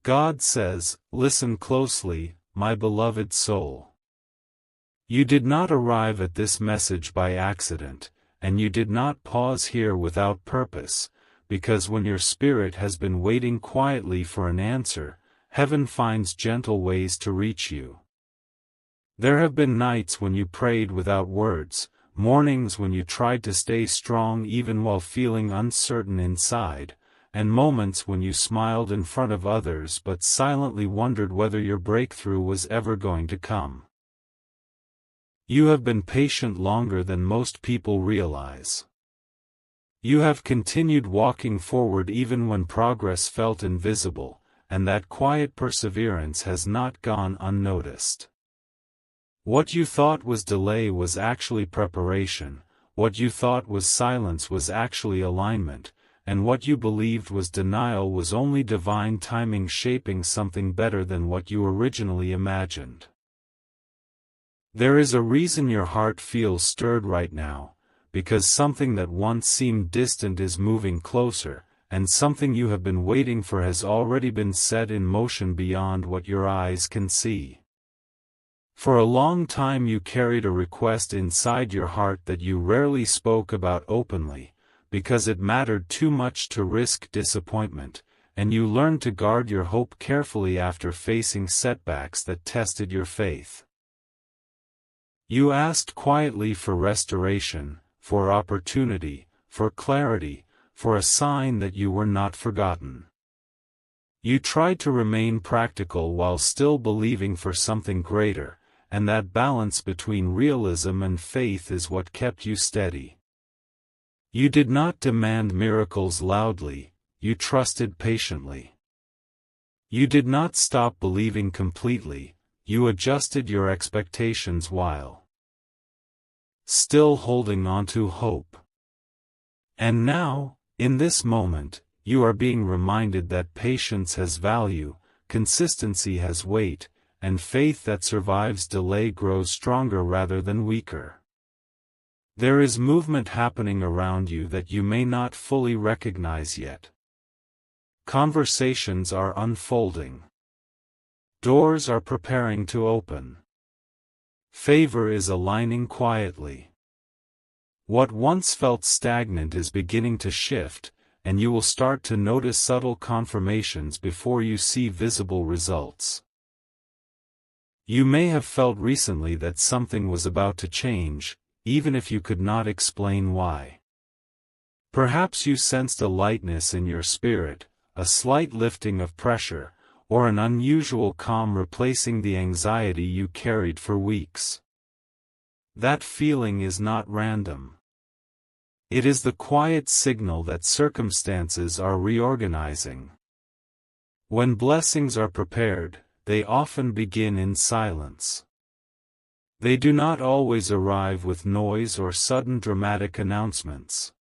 God says, "Listen closely, my beloved soul. You did not arrive at this message by accident, and you did not pause here without purpose, because when your spirit has been waiting quietly for an answer, heaven finds gentle ways to reach you. There have been nights when you prayed without words, mornings when you tried to stay strong even while feeling uncertain inside, and moments when you smiled in front of others but silently wondered whether your breakthrough was ever going to come. You have been patient longer than most people realize. You have continued walking forward even when progress felt invisible, and that quiet perseverance has not gone unnoticed. What you thought was delay was actually preparation, what you thought was silence was actually alignment, and what you believed was denial was only divine timing shaping something better than what you originally imagined. There is a reason your heart feels stirred right now, because something that once seemed distant is moving closer, and something you have been waiting for has already been set in motion beyond what your eyes can see. For a long time you carried a request inside your heart that you rarely spoke about openly, because it mattered too much to risk disappointment, and you learned to guard your hope carefully after facing setbacks that tested your faith. You asked quietly for restoration, for opportunity, for clarity, for a sign that you were not forgotten. You tried to remain practical while still believing for something greater, and that balance between realism and faith is what kept you steady. You did not demand miracles loudly, you trusted patiently. You did not stop believing completely, you adjusted your expectations while still holding on to hope. And now, in this moment, you are being reminded that patience has value, consistency has weight, and faith that survives delay grows stronger rather than weaker. There is movement happening around you that you may not fully recognize yet. Conversations are unfolding. Doors are preparing to open. Favor is aligning quietly. What once felt stagnant is beginning to shift, and you will start to notice subtle confirmations before you see visible results. You may have felt recently that something was about to change, even if you could not explain why. Perhaps you sensed a lightness in your spirit, a slight lifting of pressure, or an unusual calm replacing the anxiety you carried for weeks. That feeling is not random. It is the quiet signal that circumstances are reorganizing. When blessings are prepared, they often begin in silence. They do not always arrive with noise or sudden dramatic announcements.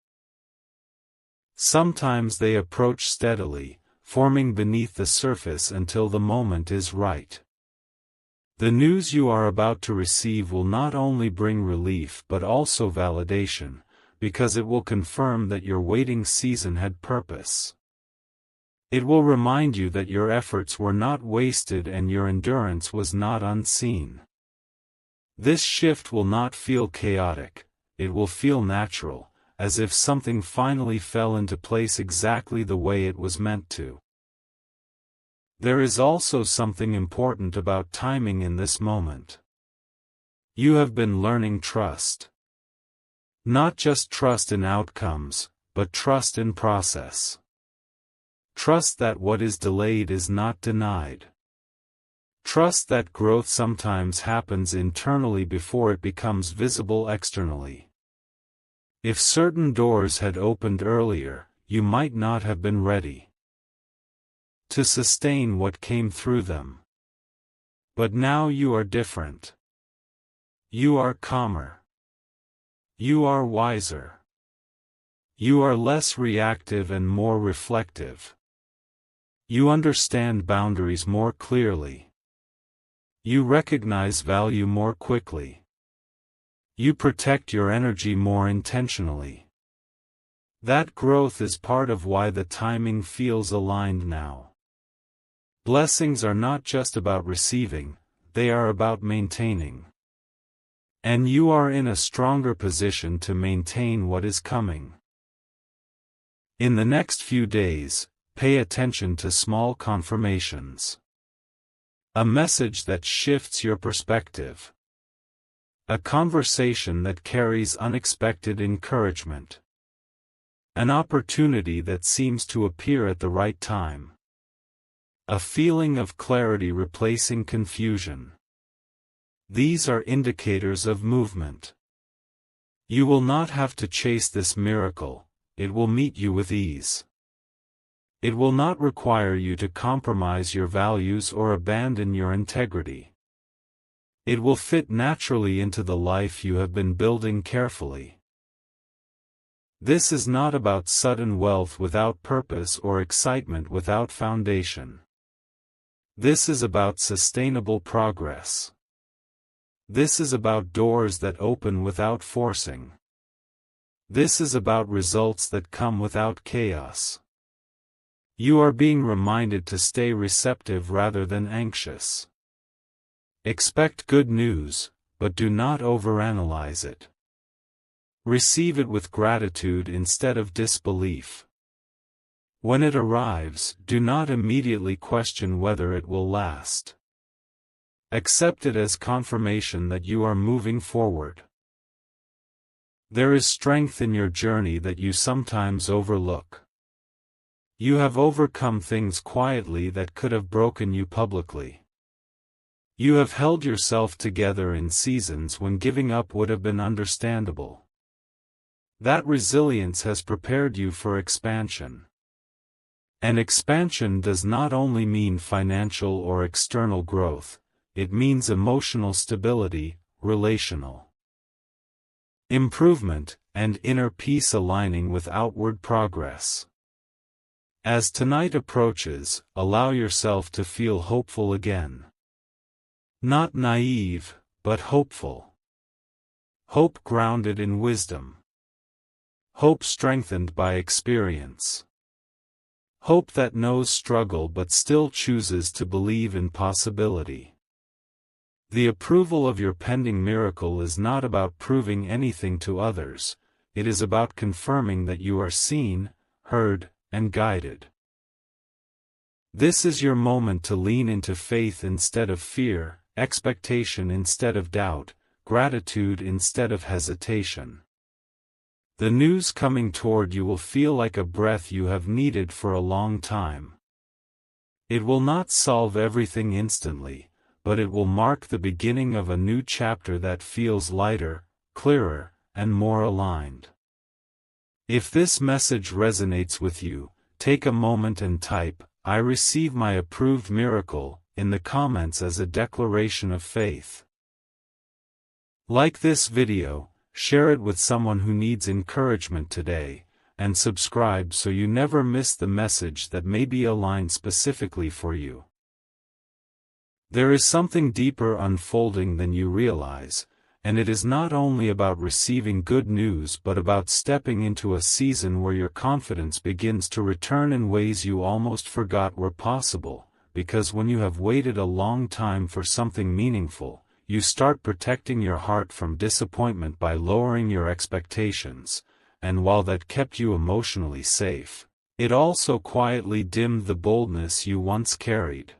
Sometimes they approach steadily, forming beneath the surface until the moment is right. The news you are about to receive will not only bring relief but also validation, because it will confirm that your waiting season had purpose. It will remind you that your efforts were not wasted and your endurance was not unseen. This shift will not feel chaotic, it will feel natural, as if something finally fell into place exactly the way it was meant to. There is also something important about timing in this moment. You have been learning trust. Not just trust in outcomes, but trust in process. Trust that what is delayed is not denied. Trust that growth sometimes happens internally before it becomes visible externally. If certain doors had opened earlier, you might not have been ready to sustain what came through them. But now you are different. You are calmer. You are wiser. You are less reactive and more reflective. You understand boundaries more clearly. You recognize value more quickly. You protect your energy more intentionally. That growth is part of why the timing feels aligned now. Blessings are not just about receiving, they are about maintaining. And you are in a stronger position to maintain what is coming. In the next few days, pay attention to small confirmations. A message that shifts your perspective. A conversation that carries unexpected encouragement. An opportunity that seems to appear at the right time. A feeling of clarity replacing confusion. These are indicators of movement. You will not have to chase this miracle, it will meet you with ease. It will not require you to compromise your values or abandon your integrity. It will fit naturally into the life you have been building carefully. This is not about sudden wealth without purpose or excitement without foundation. This is about sustainable progress. This is about doors that open without forcing. This is about results that come without chaos. You are being reminded to stay receptive rather than anxious. Expect good news, but do not overanalyze it. Receive it with gratitude instead of disbelief. When it arrives, do not immediately question whether it will last. Accept it as confirmation that you are moving forward. There is strength in your journey that you sometimes overlook. You have overcome things quietly that could have broken you publicly. You have held yourself together in seasons when giving up would have been understandable. That resilience has prepared you for expansion. And expansion does not only mean financial or external growth, it means emotional stability, relational improvement, and inner peace aligning with outward progress. As tonight approaches, allow yourself to feel hopeful again. Not naive, but hopeful. Hope grounded in wisdom. Hope strengthened by experience. Hope that knows struggle but still chooses to believe in possibility. The approval of your pending miracle is not about proving anything to others, it is about confirming that you are seen, heard, and guided. This is your moment to lean into faith instead of fear, expectation instead of doubt, gratitude instead of hesitation. The news coming toward you will feel like a breath you have needed for a long time. It will not solve everything instantly, but it will mark the beginning of a new chapter that feels lighter, clearer, and more aligned. If this message resonates with you, take a moment and type, "I receive my approved miracle," in the comments as a declaration of faith. Like this video, share it with someone who needs encouragement today, and subscribe so you never miss the message that may be aligned specifically for you. There is something deeper unfolding than you realize, and it is not only about receiving good news but about stepping into a season where your confidence begins to return in ways you almost forgot were possible, because when you have waited a long time for something meaningful, you start protecting your heart from disappointment by lowering your expectations, and while that kept you emotionally safe, it also quietly dimmed the boldness you once carried.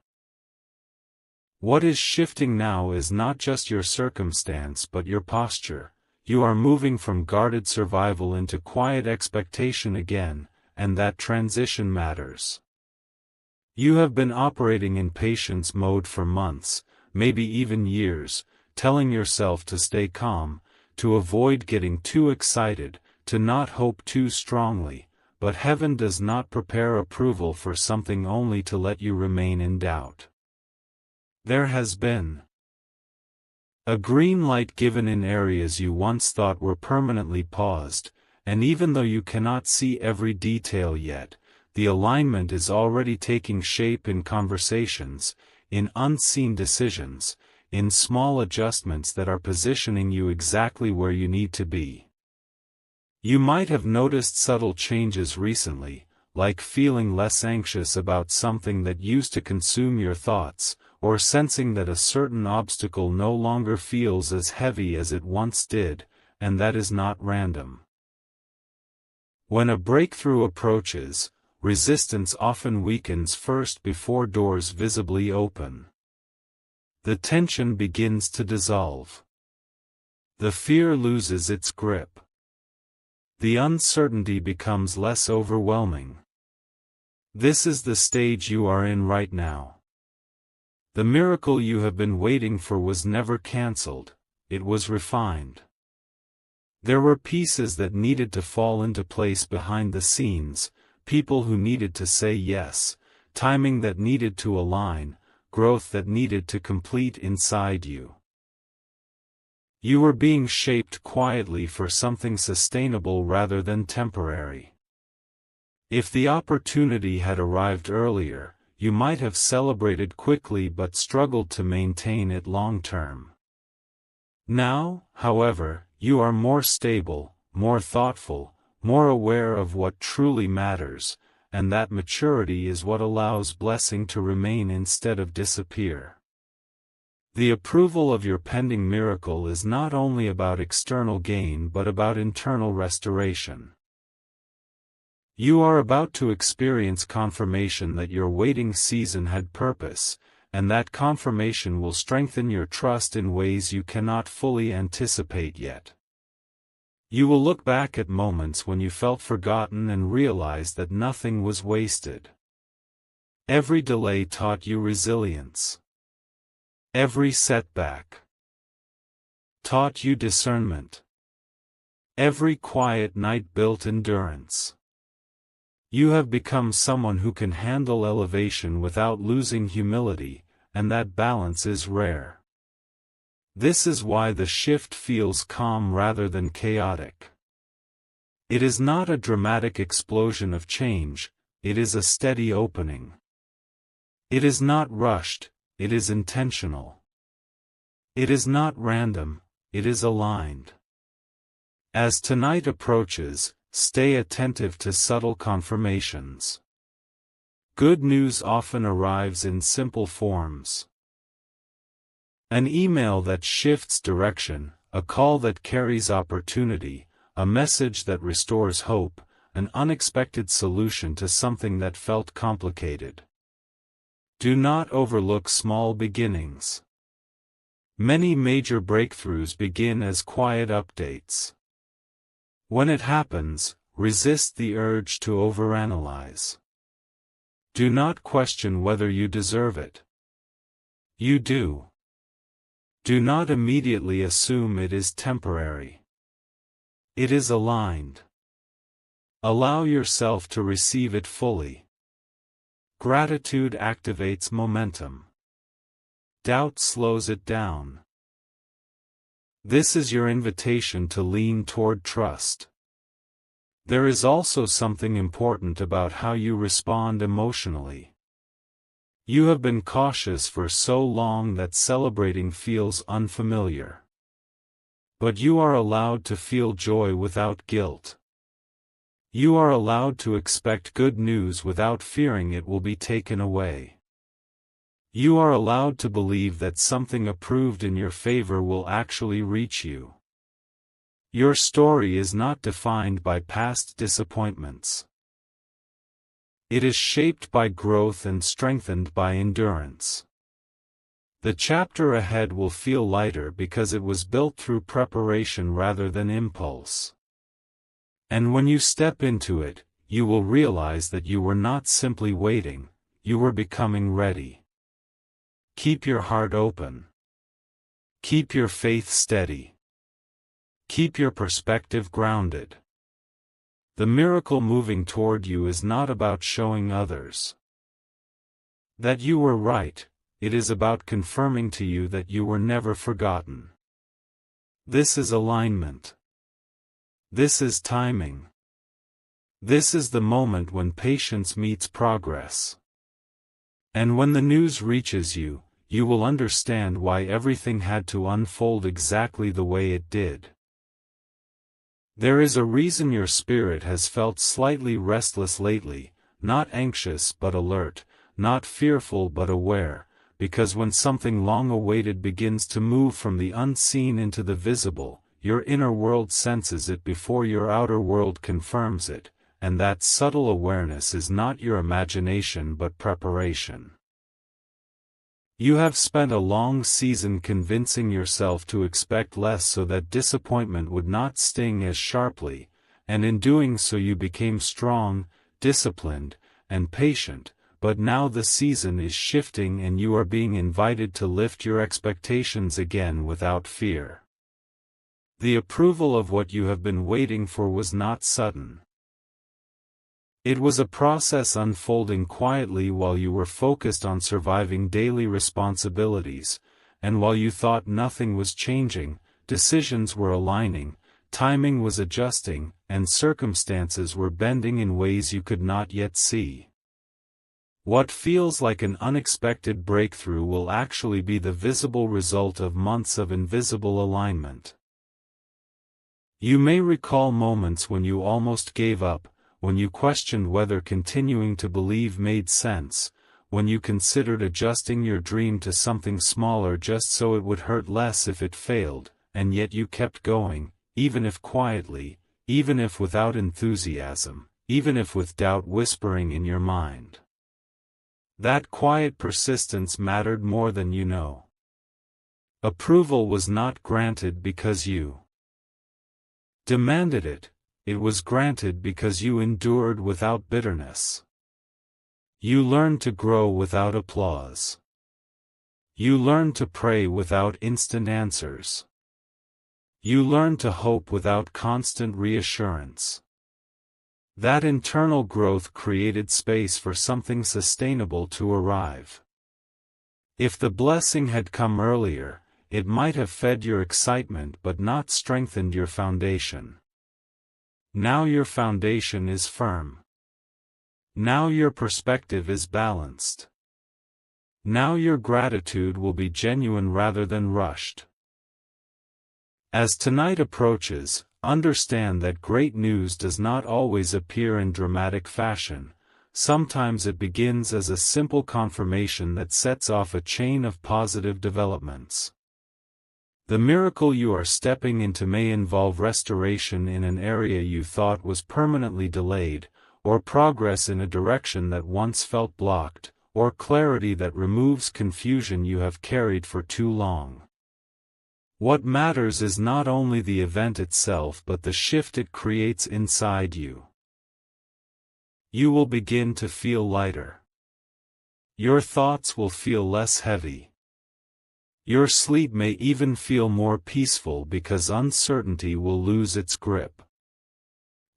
What is shifting now is not just your circumstance but your posture. You are moving from guarded survival into quiet expectation again, and that transition matters. You have been operating in patience mode for months, maybe even years, telling yourself to stay calm, to avoid getting too excited, to not hope too strongly, but heaven does not prepare approval for something only to let you remain in doubt. There has been a green light given in areas you once thought were permanently paused, and even though you cannot see every detail yet, the alignment is already taking shape in conversations, in unseen decisions, in small adjustments that are positioning you exactly where you need to be. You might have noticed subtle changes recently, like feeling less anxious about something that used to consume your thoughts, or sensing that a certain obstacle no longer feels as heavy as it once did, and that is not random. When a breakthrough approaches, resistance often weakens first before doors visibly open. The tension begins to dissolve. The fear loses its grip. The uncertainty becomes less overwhelming. This is the stage you are in right now. The miracle you have been waiting for was never cancelled, it was refined. There were pieces that needed to fall into place behind the scenes, people who needed to say yes, timing that needed to align, growth that needed to complete inside you. You were being shaped quietly for something sustainable rather than temporary. If the opportunity had arrived earlier, you might have celebrated quickly but struggled to maintain it long term. Now, however, you are more stable, more thoughtful, more aware of what truly matters, and that maturity is what allows blessing to remain instead of disappear. The approval of your pending miracle is not only about external gain but about internal restoration. You are about to experience confirmation that your waiting season had purpose, and that confirmation will strengthen your trust in ways you cannot fully anticipate yet. You will look back at moments when you felt forgotten and realize that nothing was wasted. Every delay taught you resilience. Every setback taught you discernment. Every quiet night built endurance. You have become someone who can handle elevation without losing humility, and that balance is rare. This is why the shift feels calm rather than chaotic. It is not a dramatic explosion of change, it is a steady opening. It is not rushed, it is intentional. It is not random, it is aligned. As tonight approaches, stay attentive to subtle confirmations. Good news often arrives in simple forms. An email that shifts direction, a call that carries opportunity, a message that restores hope, an unexpected solution to something that felt complicated. Do not overlook small beginnings. Many major breakthroughs begin as quiet updates. When it happens, resist the urge to overanalyze. Do not question whether you deserve it. You do. Do not immediately assume it is temporary. It is aligned. Allow yourself to receive it fully. Gratitude activates momentum. Doubt slows it down. This is your invitation to lean toward trust. There is also something important about how you respond emotionally. You have been cautious for so long that celebrating feels unfamiliar. But you are allowed to feel joy without guilt. You are allowed to expect good news without fearing it will be taken away. You are allowed to believe that something approved in your favor will actually reach you. Your story is not defined by past disappointments. It is shaped by growth and strengthened by endurance. The chapter ahead will feel lighter because it was built through preparation rather than impulse. And when you step into it, you will realize that you were not simply waiting, you were becoming ready. Keep your heart open. Keep your faith steady. Keep your perspective grounded. The miracle moving toward you is not about showing others that you were right, it is about confirming to you that you were never forgotten. This is alignment. This is timing. This is the moment when patience meets progress. And when the news reaches you, you will understand why everything had to unfold exactly the way it did. There is a reason your spirit has felt slightly restless lately, not anxious but alert, not fearful but aware, because when something long awaited begins to move from the unseen into the visible, your inner world senses it before your outer world confirms it, and that subtle awareness is not your imagination but preparation. You have spent a long season convincing yourself to expect less so that disappointment would not sting as sharply, and in doing so you became strong, disciplined, and patient, but now the season is shifting and you are being invited to lift your expectations again without fear. The approval of what you have been waiting for was not sudden. It was a process unfolding quietly while you were focused on surviving daily responsibilities, and while you thought nothing was changing, decisions were aligning, timing was adjusting, and circumstances were bending in ways you could not yet see. What feels like an unexpected breakthrough will actually be the visible result of months of invisible alignment. You may recall moments when you almost gave up, when you questioned whether continuing to believe made sense, when you considered adjusting your dream to something smaller just so it would hurt less if it failed, and yet you kept going, even if quietly, even if without enthusiasm, even if with doubt whispering in your mind. That quiet persistence mattered more than you know. Approval was not granted because you demanded it. It was granted because you endured without bitterness. You learned to grow without applause. You learned to pray without instant answers. You learned to hope without constant reassurance. That internal growth created space for something sustainable to arrive. If the blessing had come earlier, it might have fed your excitement but not strengthened your foundation. Now your foundation is firm. Now your perspective is balanced. Now your gratitude will be genuine rather than rushed. As tonight approaches, understand that great news does not always appear in dramatic fashion. Sometimes it begins as a simple confirmation that sets off a chain of positive developments. The miracle you are stepping into may involve restoration in an area you thought was permanently delayed, or progress in a direction that once felt blocked, or clarity that removes confusion you have carried for too long. What matters is not only the event itself but the shift it creates inside you. You will begin to feel lighter. Your thoughts will feel less heavy. Your sleep may even feel more peaceful because uncertainty will lose its grip.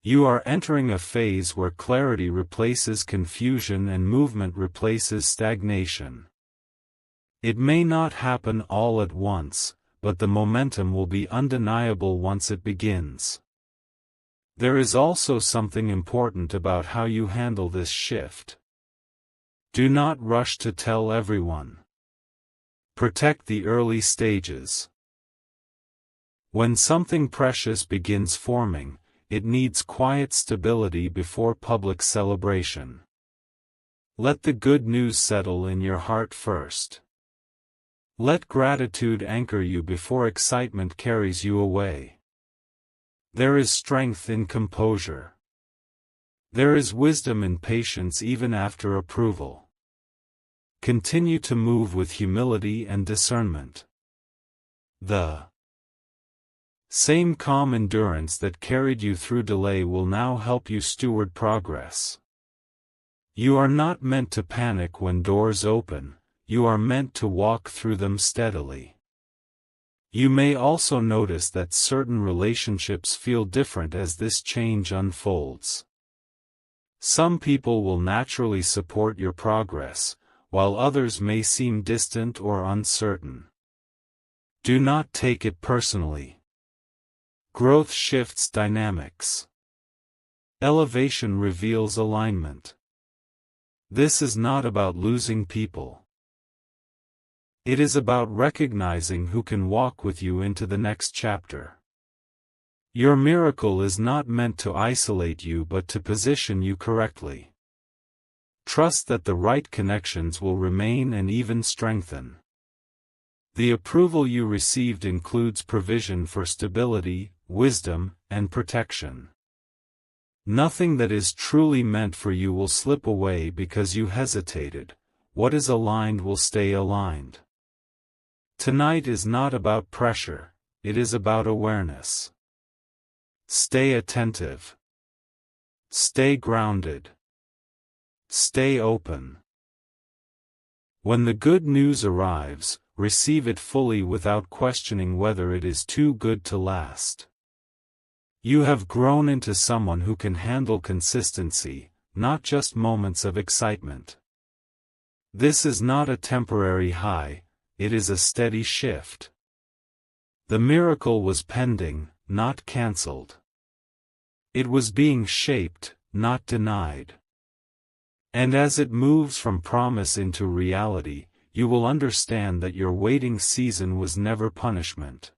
You are entering a phase where clarity replaces confusion and movement replaces stagnation. It may not happen all at once, but the momentum will be undeniable once it begins. There is also something important about how you handle this shift. Do not rush to tell everyone. Protect the early stages. When something precious begins forming, it needs quiet stability before public celebration. Let the good news settle in your heart first. Let gratitude anchor you before excitement carries you away. There is strength in composure. There is wisdom in patience even after approval. Continue to move with humility and discernment. The same calm endurance that carried you through delay will now help you steward progress. You are not meant to panic when doors open, you are meant to walk through them steadily. You may also notice that certain relationships feel different as this change unfolds. Some people will naturally support your progress, while others may seem distant or uncertain. Do not take it personally. Growth shifts dynamics. Elevation reveals alignment. This is not about losing people. It is about recognizing who can walk with you into the next chapter. Your miracle is not meant to isolate you but to position you correctly. Trust that the right connections will remain and even strengthen. The approval you received includes provision for stability, wisdom, and protection. Nothing that is truly meant for you will slip away because you hesitated. What is aligned will stay aligned. Tonight is not about pressure, it is about awareness. Stay attentive. Stay grounded. Stay open. When the good news arrives, receive it fully without questioning whether it is too good to last. You have grown into someone who can handle consistency, not just moments of excitement. This is not a temporary high, it is a steady shift. The miracle was pending, not cancelled. It was being shaped, not denied. And as it moves from promise into reality, you will understand that your waiting season was never punishment.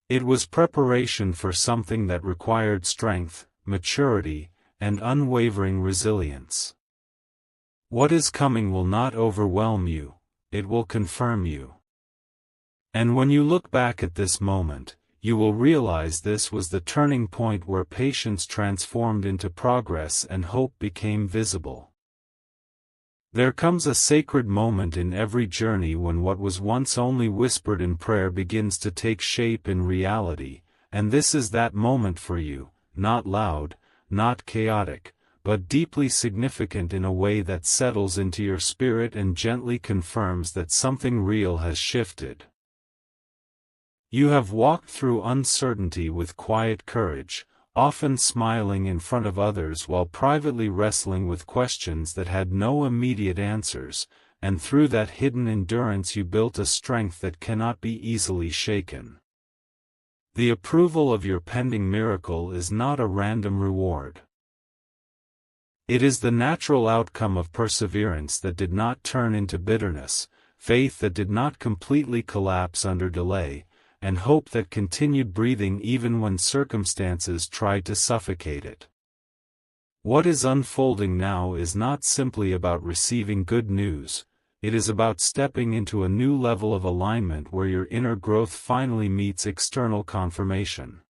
It was preparation for something that required strength, maturity, and unwavering resilience. What is coming will not overwhelm you, it will confirm you. And when you look back at this moment, you will realize this was the turning point where patience transformed into progress and hope became visible. There comes a sacred moment in every journey when what was once only whispered in prayer begins to take shape in reality, and this is that moment for you, not loud, not chaotic, but deeply significant in a way that settles into your spirit and gently confirms that something real has shifted. You have walked through uncertainty with quiet courage, often smiling in front of others while privately wrestling with questions that had no immediate answers, and through that hidden endurance you built a strength that cannot be easily shaken. The approval of your pending miracle is not a random reward. It is the natural outcome of perseverance that did not turn into bitterness, faith that did not completely collapse under delay, and hope that continued breathing even when circumstances tried to suffocate it. What is unfolding now is not simply about receiving good news, it is about stepping into a new level of alignment where your inner growth finally meets external confirmation.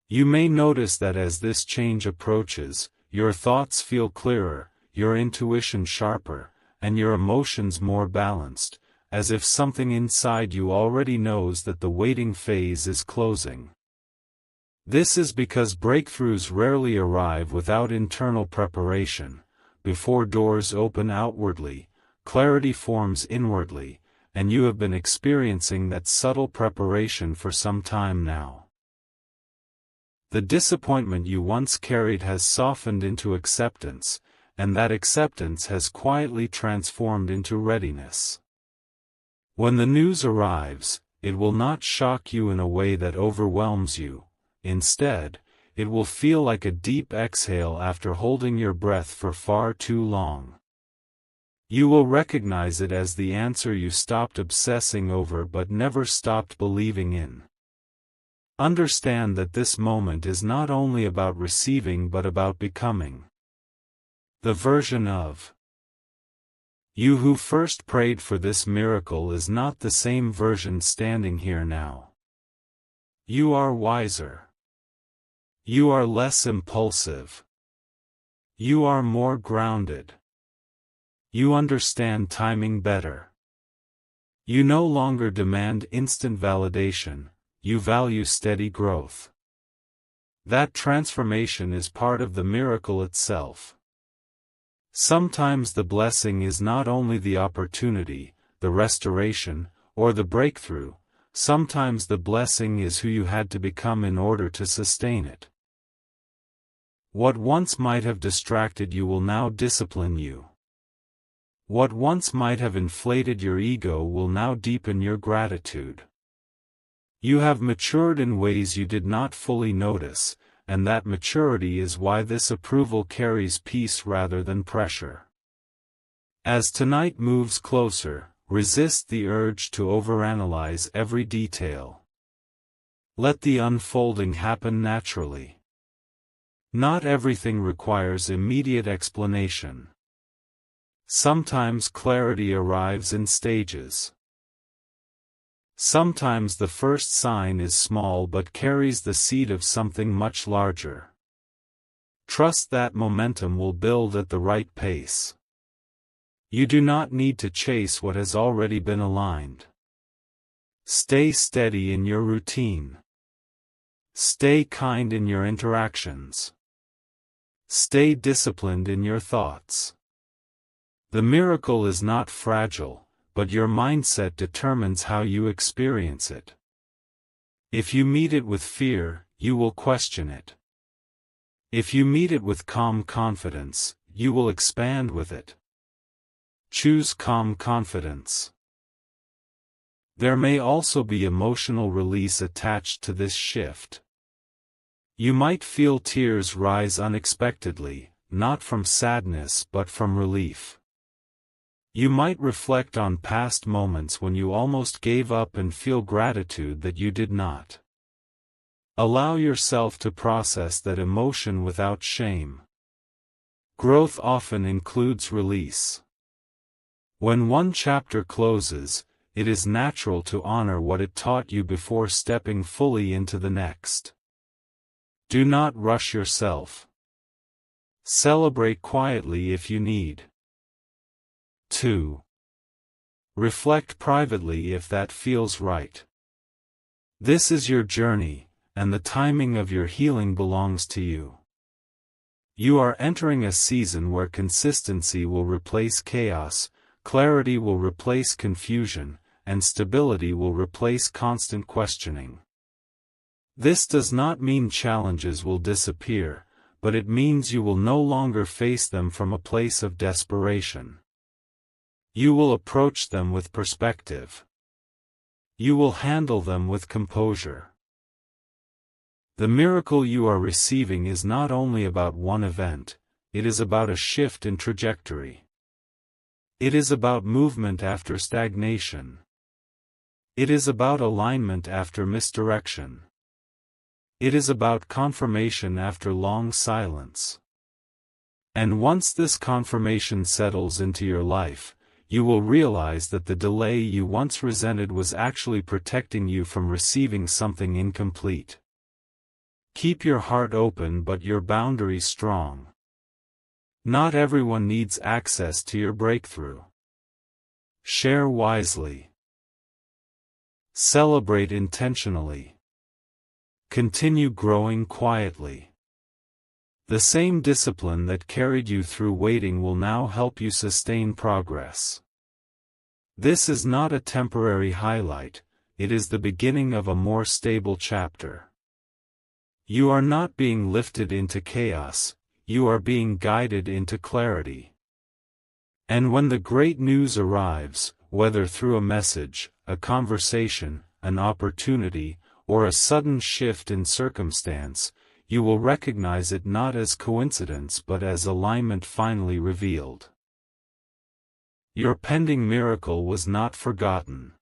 You may notice that as this change approaches, your thoughts feel clearer, your intuition sharper, and your emotions more balanced, as if something inside you already knows that the waiting phase is closing. This is because breakthroughs rarely arrive without internal preparation. Before doors open outwardly, clarity forms inwardly, and you have been experiencing that subtle preparation for some time now. The disappointment you once carried has softened into acceptance, and that acceptance has quietly transformed into readiness. When the news arrives, it will not shock you in a way that overwhelms you. Instead, it will feel like a deep exhale after holding your breath for far too long. You will recognize it as the answer you stopped obsessing over but never stopped believing in. Understand that this moment is not only about receiving but about becoming. The version of you who first prayed for this miracle is not the same version standing here now. You are wiser. You are less impulsive. You are more grounded. You understand timing better. You no longer demand instant validation, you value steady growth. That transformation is part of the miracle itself. Sometimes the blessing is not only the opportunity, the restoration, or the breakthrough, sometimes the blessing is who you had to become in order to sustain it. What once might have distracted you will now discipline you. What once might have inflated your ego will now deepen your gratitude. You have matured in ways you did not fully notice, and that maturity is why this approval carries peace rather than pressure. As tonight moves closer, resist the urge to overanalyze every detail. Let the unfolding happen naturally. Not everything requires immediate explanation. Sometimes clarity arrives in stages. Sometimes the first sign is small but carries the seed of something much larger. Trust that momentum will build at the right pace. You do not need to chase what has already been aligned. Stay steady in your routine. Stay kind in your interactions. Stay disciplined in your thoughts. The miracle is not fragile, but your mindset determines how you experience it. If you meet it with fear, you will question it. If you meet it with calm confidence, you will expand with it. Choose calm confidence. There may also be emotional release attached to this shift. You might feel tears rise unexpectedly, not from sadness but from relief. You might reflect on past moments when you almost gave up and feel gratitude that you did not. Allow yourself to process that emotion without shame. Growth often includes release. When one chapter closes, it is natural to honor what it taught you before stepping fully into the next. Do not rush yourself. Celebrate quietly if you need. 2. Reflect privately if that feels right. This is your journey, and the timing of your healing belongs to you. You are entering a season where consistency will replace chaos, clarity will replace confusion, and stability will replace constant questioning. This does not mean challenges will disappear, but it means you will no longer face them from a place of desperation. You will approach them with perspective. You will handle them with composure. The miracle you are receiving is not only about one event, it is about a shift in trajectory. It is about movement after stagnation. It is about alignment after misdirection. It is about confirmation after long silence. And once this confirmation settles into your life, you will realize that the delay you once resented was actually protecting you from receiving something incomplete. Keep your heart open but your boundaries strong. Not everyone needs access to your breakthrough. Share wisely. Celebrate intentionally. Continue growing quietly. The same discipline that carried you through waiting will now help you sustain progress. This is not a temporary highlight, it is the beginning of a more stable chapter. You are not being lifted into chaos, you are being guided into clarity. And when the great news arrives, whether through a message, a conversation, an opportunity, or a sudden shift in circumstance, you will recognize it not as coincidence but as alignment finally revealed. Your pending miracle was not forgotten.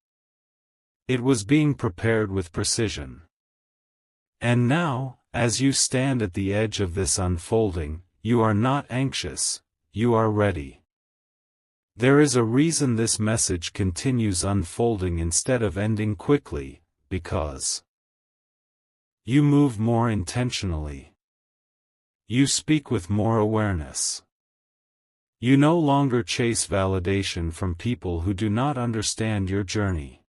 It was being prepared with precision. And now, as you stand at the edge of this unfolding, you are not anxious, you are ready. There is a reason this message continues unfolding instead of ending quickly, because you move more intentionally. You speak with more awareness. You no longer chase validation from people who do not understand your journey.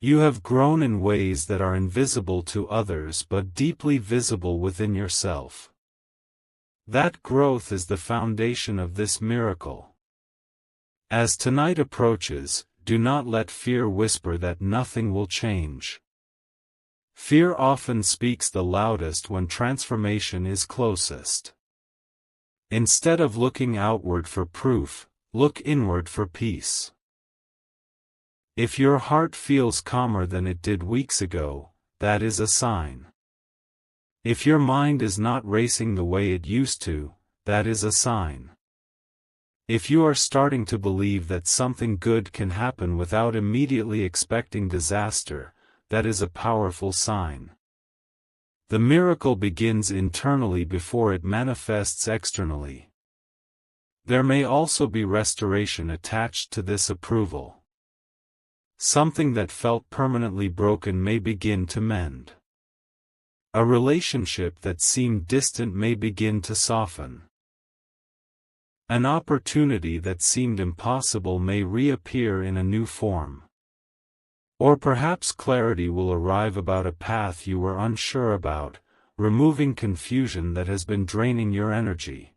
You have grown in ways that are invisible to others but deeply visible within yourself. That growth is the foundation of this miracle. As tonight approaches, do not let fear whisper that nothing will change. Fear often speaks the loudest when transformation is closest. Instead of looking outward for proof, look inward for peace. If your heart feels calmer than it did weeks ago, that is a sign. If your mind is not racing the way it used to, that is a sign. If you are starting to believe that something good can happen without immediately expecting disaster, that is a powerful sign. The miracle begins internally before it manifests externally. There may also be restoration attached to this approval. Something that felt permanently broken may begin to mend. A relationship that seemed distant may begin to soften. An opportunity that seemed impossible may reappear in a new form. Or perhaps clarity will arrive about a path you were unsure about, removing confusion that has been draining your energy.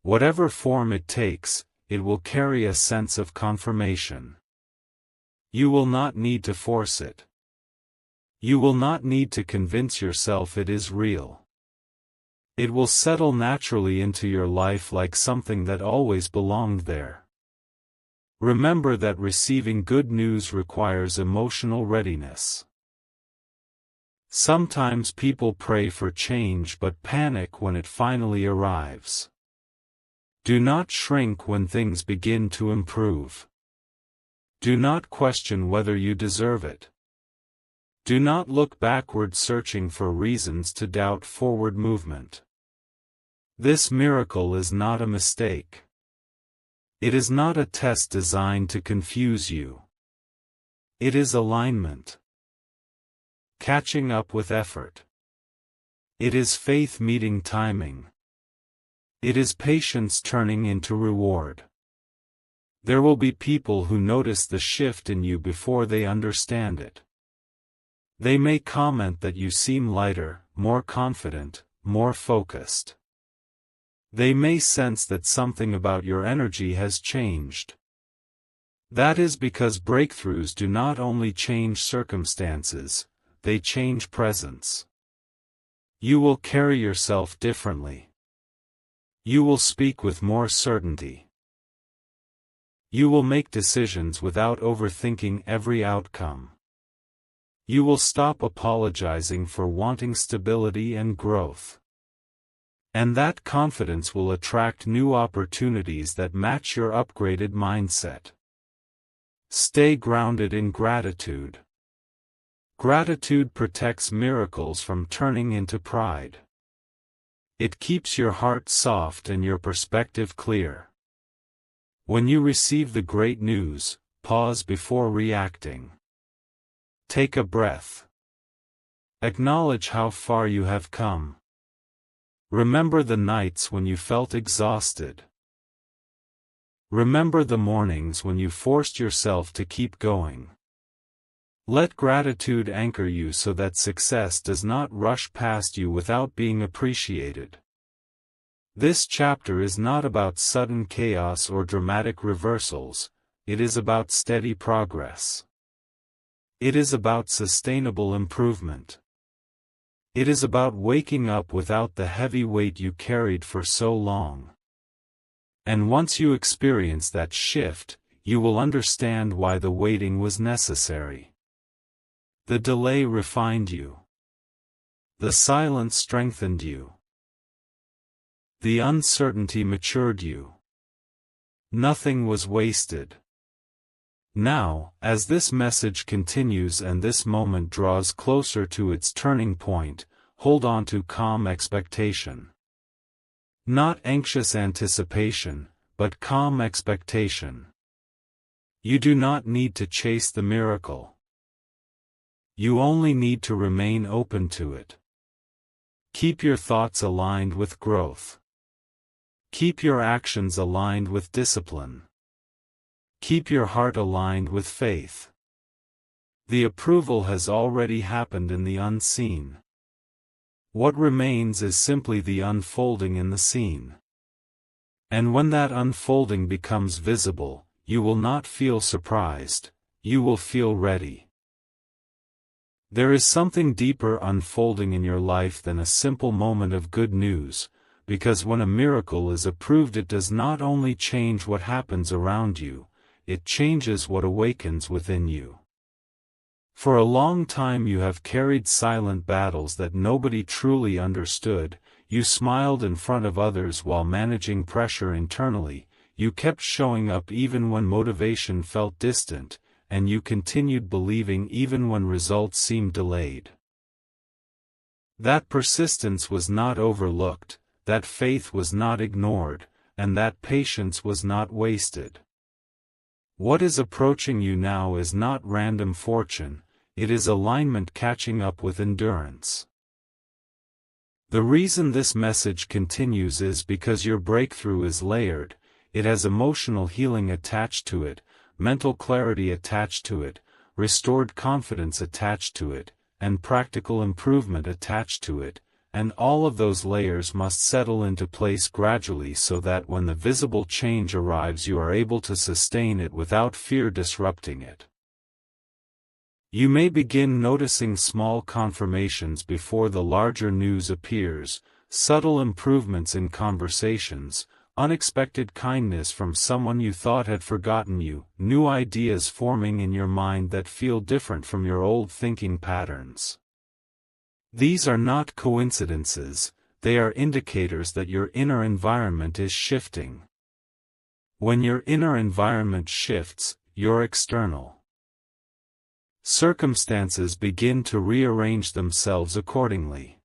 Whatever form it takes, it will carry a sense of confirmation. You will not need to force it. You will not need to convince yourself it is real. It will settle naturally into your life like something that always belonged there. Remember that receiving good news requires emotional readiness. Sometimes people pray for change but panic when it finally arrives. Do not shrink when things begin to improve. Do not question whether you deserve it. Do not look backward searching for reasons to doubt forward movement. This miracle is not a mistake. It is not a test designed to confuse you. It is alignment. Catching up with effort. It is faith meeting timing. It is patience turning into reward. There will be people who notice the shift in you before they understand it. They may comment that you seem lighter, more confident, more focused. They may sense that something about your energy has changed. That is because breakthroughs do not only change circumstances, they change presence. You will carry yourself differently. You will speak with more certainty. You will make decisions without overthinking every outcome. You will stop apologizing for wanting stability and growth. And that confidence will attract new opportunities that match your upgraded mindset. Stay grounded in gratitude. Gratitude protects miracles from turning into pride. It keeps your heart soft and your perspective clear. When you receive the great news, pause before reacting. Take a breath. Acknowledge how far you have come. Remember the nights when you felt exhausted. Remember the mornings when you forced yourself to keep going. Let gratitude anchor you so that success does not rush past you without being appreciated. This chapter is not about sudden chaos or dramatic reversals, it is about steady progress. It is about sustainable improvement. It is about waking up without the heavy weight you carried for so long. And once you experience that shift, you will understand why the waiting was necessary. The delay refined you. The silence strengthened you. The uncertainty matured you. Nothing was wasted. Now, as this message continues and this moment draws closer to its turning point, hold on to calm expectation. Not anxious anticipation, but calm expectation. You do not need to chase the miracle. You only need to remain open to it. Keep your thoughts aligned with growth. Keep your actions aligned with discipline. Keep your heart aligned with faith. The approval has already happened in the unseen. What remains is simply the unfolding in the scene. And when that unfolding becomes visible, you will not feel surprised, you will feel ready. There is something deeper unfolding in your life than a simple moment of good news, because when a miracle is approved, it does not only change what happens around you, it changes what awakens within you. For a long time you have carried silent battles that nobody truly understood. You smiled in front of others while managing pressure internally, you kept showing up even when motivation felt distant, and you continued believing even when results seemed delayed. That persistence was not overlooked, that faith was not ignored, and that patience was not wasted. What is approaching you now is not random fortune, it is alignment catching up with endurance. The reason this message continues is because your breakthrough is layered, it has emotional healing attached to it, mental clarity attached to it, restored confidence attached to it, and practical improvement attached to it, and all of those layers must settle into place gradually so that when the visible change arrives you are able to sustain it without fear disrupting it. You may begin noticing small confirmations before the larger news appears, subtle improvements in conversations, unexpected kindness from someone you thought had forgotten you, new ideas forming in your mind that feel different from your old thinking patterns. These are not coincidences, they are indicators that your inner environment is shifting. When your inner environment shifts, your external circumstances begin to rearrange themselves accordingly.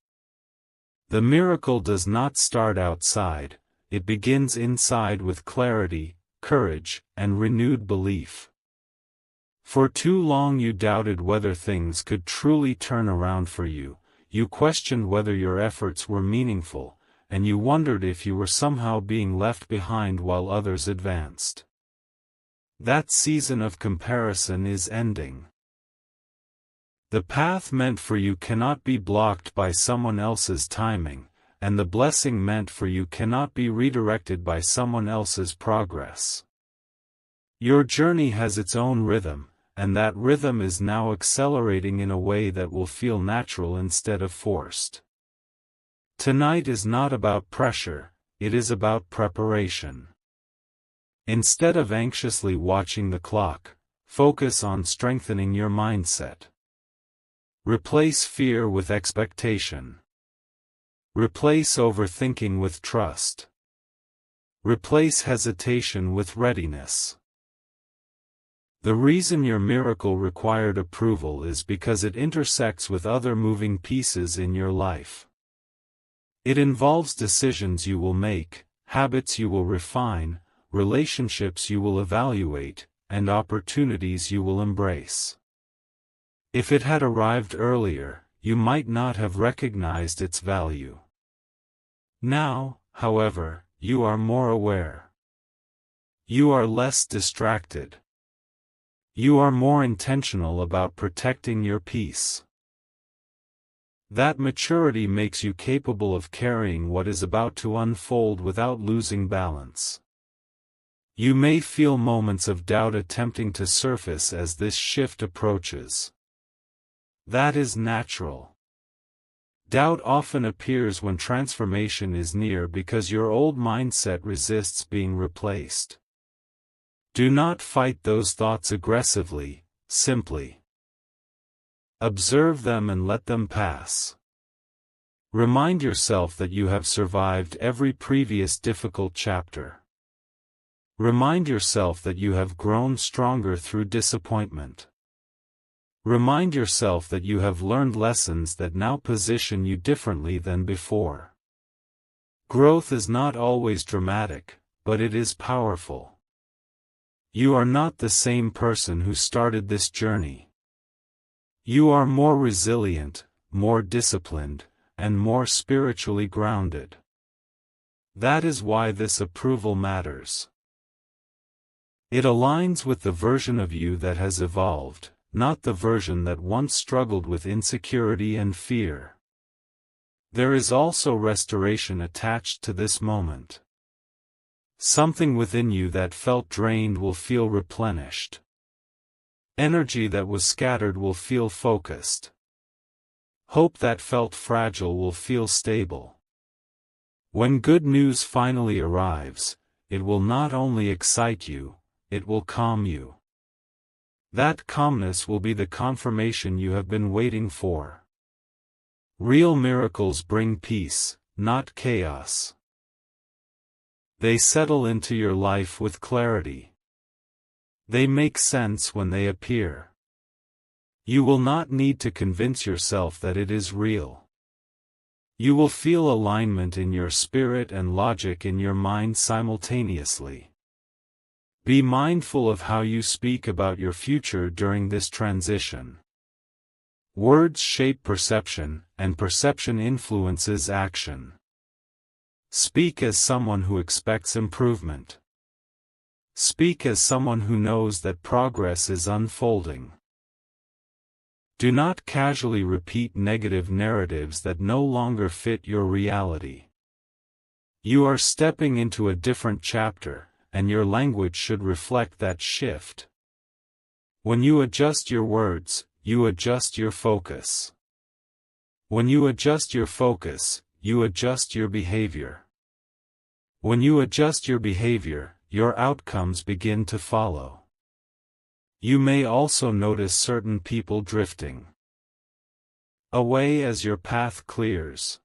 The miracle does not start outside, it begins inside with clarity, courage, and renewed belief. For too long you doubted whether things could truly turn around for you, you questioned whether your efforts were meaningful, and you wondered if you were somehow being left behind while others advanced. That season of comparison is ending. The path meant for you cannot be blocked by someone else's timing, and the blessing meant for you cannot be redirected by someone else's progress. Your journey has its own rhythm, and that rhythm is now accelerating in a way that will feel natural instead of forced. Tonight is not about pressure, it is about preparation. Instead of anxiously watching the clock, focus on strengthening your mindset. Replace fear with expectation. Replace overthinking with trust. Replace hesitation with readiness. The reason your miracle required approval is because it intersects with other moving pieces in your life. It involves decisions you will make, habits you will refine, relationships you will evaluate, and opportunities you will embrace. If it had arrived earlier, you might not have recognized its value. Now, however, you are more aware. You are less distracted. You are more intentional about protecting your peace. That maturity makes you capable of carrying what is about to unfold without losing balance. You may feel moments of doubt attempting to surface as this shift approaches. That is natural. Doubt often appears when transformation is near because your old mindset resists being replaced. Do not fight those thoughts aggressively, simply observe them and let them pass. Remind yourself that you have survived every previous difficult chapter. Remind yourself that you have grown stronger through disappointment. Remind yourself that you have learned lessons that now position you differently than before. Growth is not always dramatic, but it is powerful. You are not the same person who started this journey. You are more resilient, more disciplined, and more spiritually grounded. That is why this approval matters. It aligns with the version of you that has evolved, not the version that once struggled with insecurity and fear. There is also restoration attached to this moment. Something within you that felt drained will feel replenished. Energy that was scattered will feel focused. Hope that felt fragile will feel stable. When good news finally arrives, it will not only excite you, it will calm you. That calmness will be the confirmation you have been waiting for. Real miracles bring peace, not chaos. They settle into your life with clarity. They make sense when they appear. You will not need to convince yourself that it is real. You will feel alignment in your spirit and logic in your mind simultaneously. Be mindful of how you speak about your future during this transition. Words shape perception, and perception influences action. Speak as someone who expects improvement. Speak as someone who knows that progress is unfolding. Do not casually repeat negative narratives that no longer fit your reality. You are stepping into a different chapter, and your language should reflect that shift. When you adjust your words, you adjust your focus. When you adjust your focus, you adjust your behavior. When you adjust your behavior, your outcomes begin to follow. You may also notice certain people drifting away as your path clears.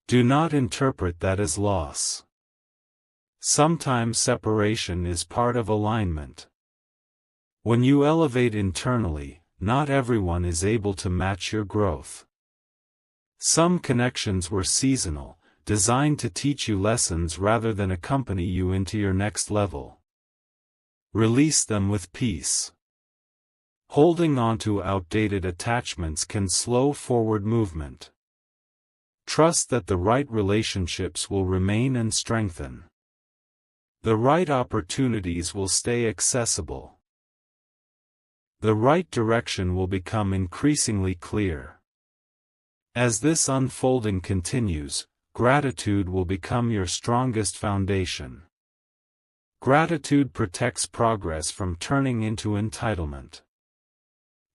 Do not interpret that as loss. Sometimes separation is part of alignment. When you elevate internally, not everyone is able to match your growth. Some connections were seasonal, designed to teach you lessons rather than accompany you into your next level. Release them with peace. Holding on to outdated attachments can slow forward movement. Trust that the right relationships will remain and strengthen. The right opportunities will stay accessible. The right direction will become increasingly clear. As this unfolding continues, gratitude will become your strongest foundation. Gratitude protects progress from turning into entitlement.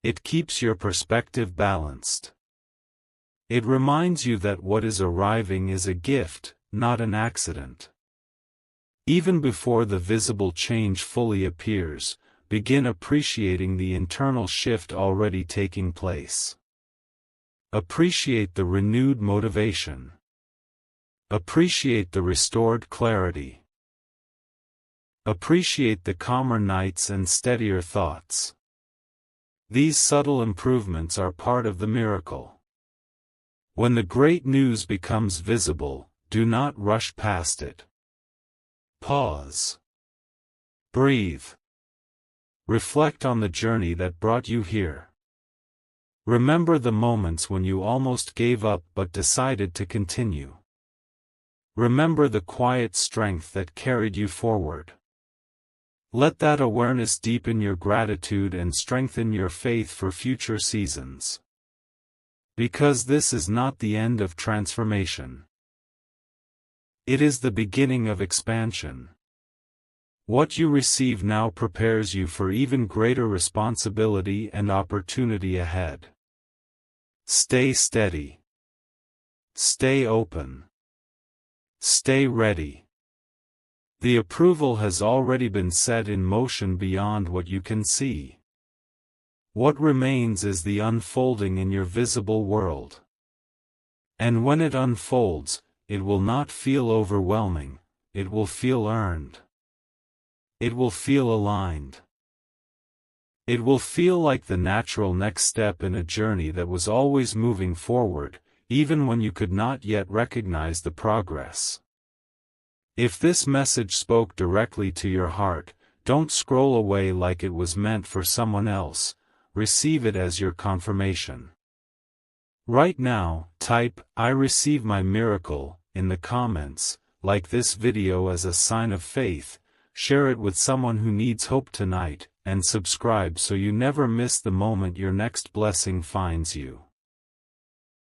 It keeps your perspective balanced. It reminds you that what is arriving is a gift, not an accident. Even before the visible change fully appears, begin appreciating the internal shift already taking place. Appreciate the renewed motivation. Appreciate the restored clarity. Appreciate the calmer nights and steadier thoughts. These subtle improvements are part of the miracle. When the great news becomes visible, do not rush past it. Pause. Breathe. Reflect on the journey that brought you here. Remember the moments when you almost gave up but decided to continue. Remember the quiet strength that carried you forward. Let that awareness deepen your gratitude and strengthen your faith for future seasons. Because this is not the end of transformation. It is the beginning of expansion. What you receive now prepares you for even greater responsibility and opportunity ahead. Stay steady. Stay open. Stay ready. The approval has already been set in motion beyond what you can see. What remains is the unfolding in your visible world. And when it unfolds, it will not feel overwhelming, it will feel earned. It will feel aligned. It will feel like the natural next step in a journey that was always moving forward, even when you could not yet recognize the progress. If this message spoke directly to your heart, don't scroll away like it was meant for someone else, receive it as your confirmation. Right now, type, "I receive my miracle," in the comments, like this video as a sign of faith, share it with someone who needs hope tonight, and subscribe so you never miss the moment your next blessing finds you.